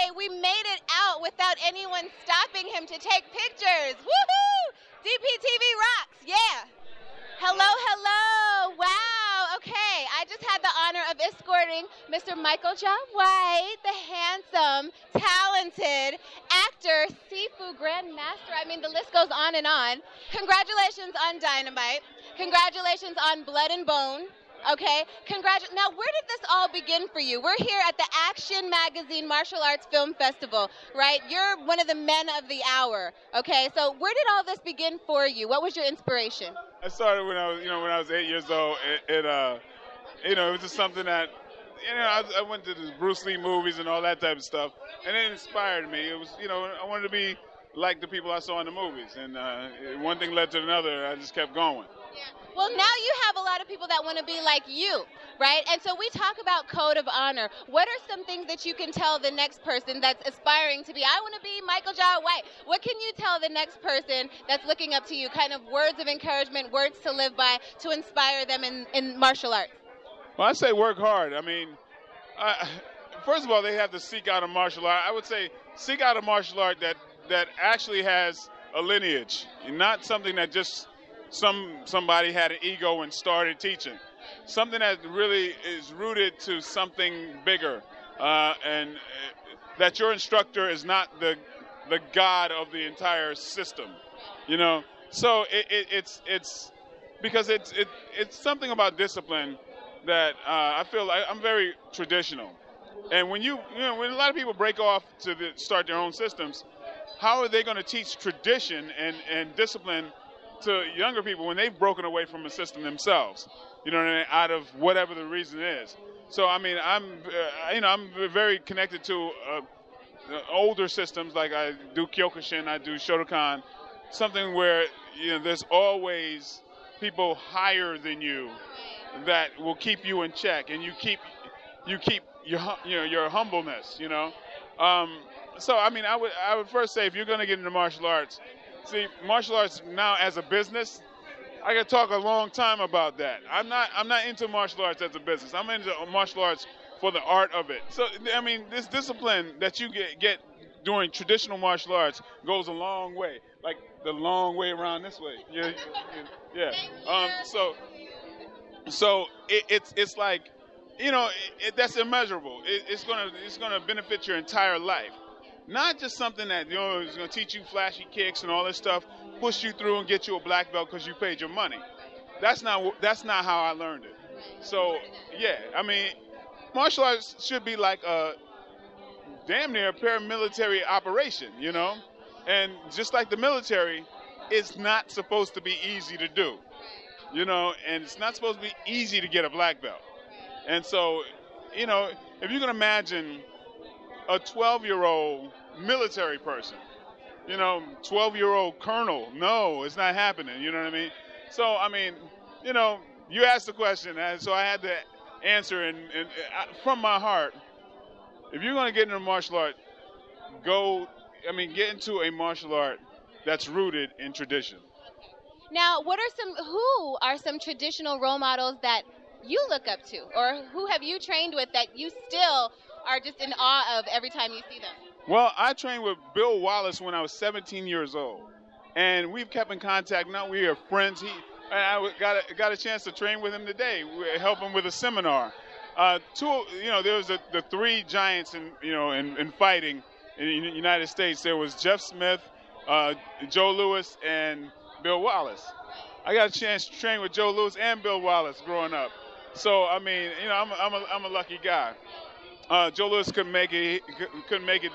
way, we made it out without anyone stopping him to take pictures. Woohoo! DPTV rocks, yeah. Hello, hello. Wow, okay. I just had the honor of escorting Mr. Michael John White, the handsome, talented actor, Sifu Grandmaster. I mean, the list goes on and on. Congratulations on Dynamite. Congratulations on Blood and Bone. Okay, now where did this all begin for you? We're here at the Action Magazine Martial Arts Film Festival, right? You're one of the men of the hour, okay? So where did all this begin for you? What was your inspiration? I started when I was 8 years old. It was just something that, I went to the Bruce Lee movies and all that type of stuff, and it inspired me. It was, I wanted to be like the people I saw in the movies, and one thing led to another. I just kept going. Yeah. Well, now you have a lot of people that want to be like you, right? And so we talk about code of honor. What are some things that you can tell the next person that's aspiring to be, I want to be Michael John White. What can you tell the next person that's looking up to you, kind of words of encouragement, words to live by, to inspire them in martial arts? Well, I say work hard. I mean, first of all, they have to seek out a martial art. I would say seek out a martial art that actually has a lineage, not something that just somebody had an ego and started teaching. Something that really is rooted to something bigger, and that your instructor is not the god of the entire system, So it's because it's something about discipline that I feel like I'm very traditional. And when when a lot of people break off to start their own systems, how are they going to teach tradition and discipline to younger people when they've broken away from a system themselves, out of whatever the reason is? So I mean, I'm very connected to older systems, like I do Kyokushin, I do Shotokan, something where there's always people higher than you that will keep you in check, and you keep your humbleness, So I mean, I would first say, if you're going to get into martial arts. See, martial arts now as a business, I could talk a long time about that. I'm not into martial arts as a business. I'm into martial arts for the art of it. So I mean, this discipline that you get doing traditional martial arts goes a long way, like the long way around this way. Yeah. So it's like, that's immeasurable. It's gonna benefit your entire life. Not just something that is going to teach you flashy kicks and all this stuff, push you through and get you a black belt because you paid your money. That's not how I learned it. So yeah, I mean, martial arts should be like a damn near paramilitary operation, And just like the military, it's not supposed to be easy to do, And it's not supposed to be easy to get a black belt. And so, if you can imagine a 12-year-old military person, 12-year-old colonel. No, it's not happening. You know what I mean? So, I mean, you asked the question, and so I had to answer, and from my heart, if you're going to get into martial art, get into a martial art that's rooted in tradition. Now, who are some traditional role models that you look up to, or who have you trained with that you still are just in awe of every time you see them? Well, I trained with Bill Wallace when I was 17 years old, and we've kept in contact. Now we are friends. I got a chance to train with him today. We help him with a seminar. There was the three giants in fighting in the United States. There was Jeff Smith, Joe Louis, and Bill Wallace. I got a chance to train with Joe Louis and Bill Wallace growing up. So I mean, I'm a lucky guy. Joe Louis couldn't make it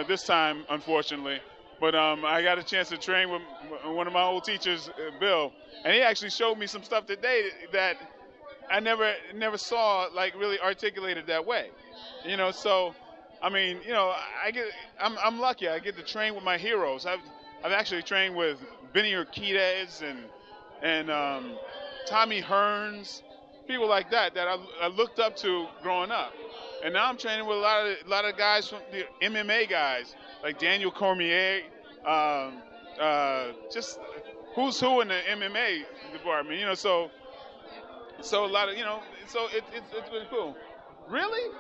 this time, unfortunately. But I got a chance to train with one of my old teachers, Bill, and he actually showed me some stuff today that I never saw like really articulated that way. So I mean, I'm lucky. I get to train with my heroes. I've actually trained with Benny Urquidez and Tommy Hearns, people like that I looked up to growing up. And now I'm training with a lot of guys from the MMA guys, like Daniel Cormier, just who's who in the MMA department, So a lot of, so it's been cool. Really?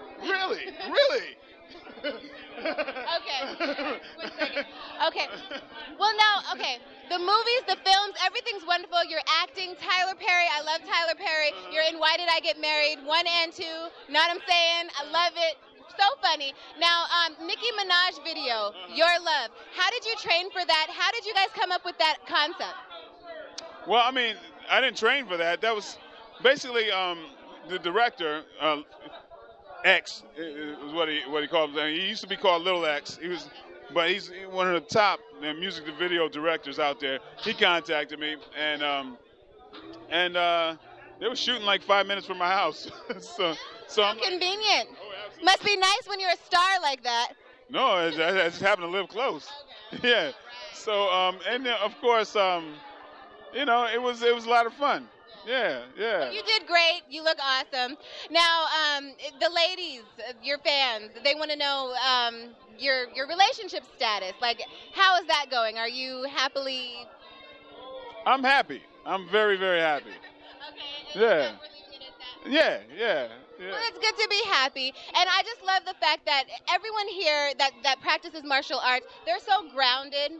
Now, okay, the movies, the films, everything's wonderful. You're acting, Tyler Perry. I love Tyler Perry. You're in Why Did I Get Married? 1 and 2. Know what I'm saying? I love it. So funny. Now, Nicki Minaj video, Your Love. How did you train for that? How did you guys come up with that concept? Well, I mean, I didn't train for that. That was basically the director, X, is what he called him. He used to be called Little X. But he's one of the top music video directors out there. He contacted me, and they were shooting like 5 minutes from my house. so How convenient. Must be nice when you're a star like that. No, I just happen to live close. Okay. Yeah. So and then, of course, you know, it was a lot of fun. Yeah, yeah. Well, you did great. You look awesome. Now, the ladies, your fans, they want to know your relationship status. Like, how is that going? Are you happily? I'm happy. I'm very, very happy. Okay. Yeah. Yeah. Well, it's good to be happy, and I just love the fact that everyone here that practices martial arts, they're so grounded,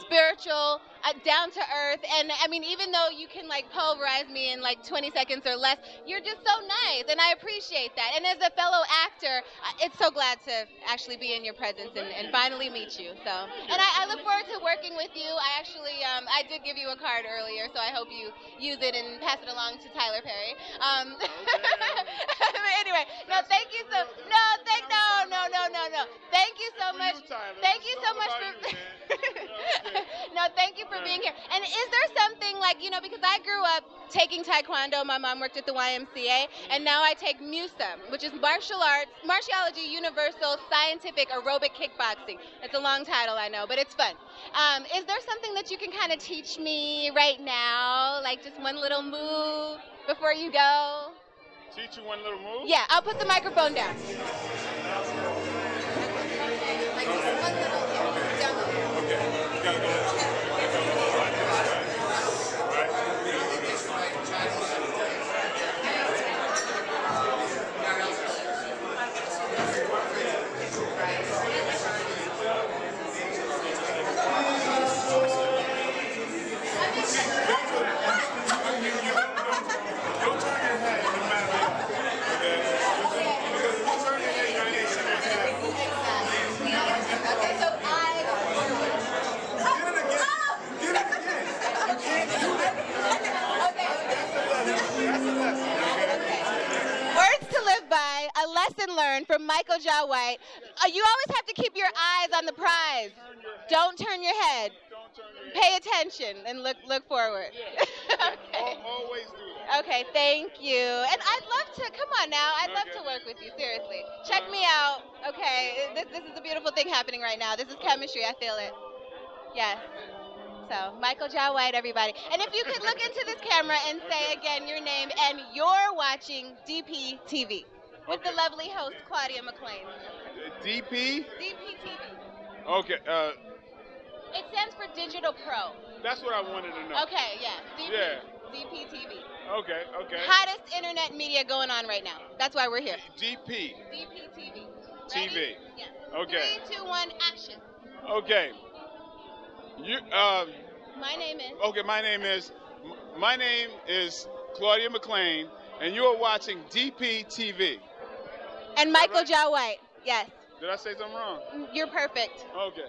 spiritual, down to earth, and I mean, even though you can like pulverize me in like 20 seconds or less, you're just so nice, and I appreciate that. And as a fellow actor, it's so glad to actually be in your presence and finally meet you. So, and I look forward to working with you. I actually, I did give you a card earlier, so I hope you use it and pass it along to Tyler Perry. Anyway, no, thank you so. No, thank you so much. Thank you so much for. No, thank you for being here. And is there something like, you know, because I grew up taking Taekwondo, my mom worked at the YMCA, and now I take MUSA, which is martial arts, martiology, universal, scientific, aerobic kickboxing. It's a long title, I know, but it's fun. Is there something that you can kind of teach me right now, like just one little move before you go? Teach you one little move? Yeah, I'll put the microphone down. Lesson learned from Michael Jai White. You always have to keep your eyes on the prize. Don't turn your head. Pay attention and look forward. Okay. Always do that. Okay, thank you. And I'd love to, come on now, I'd love to work with you, seriously. Check me out. Okay, this is a beautiful thing happening right now. This is chemistry, I feel it. Yes. So, Michael Jai White, everybody. And if you could look into this camera and say again your name, and you're watching DPTV. With the lovely host, Claudia McLain. DP? DPTV. Okay. It stands for Digital Pro. That's what I wanted to know. Okay, yeah. DPTV. Okay. Hottest internet media going on right now. That's why we're here. DPTV. TV. Yeah. Okay. 3, 2, 1, action. Okay. My name is. Okay, my name is Claudia McLain, and you are watching DPTV. And Michael Jai White, yes. Did I say something wrong? You're perfect. Okay.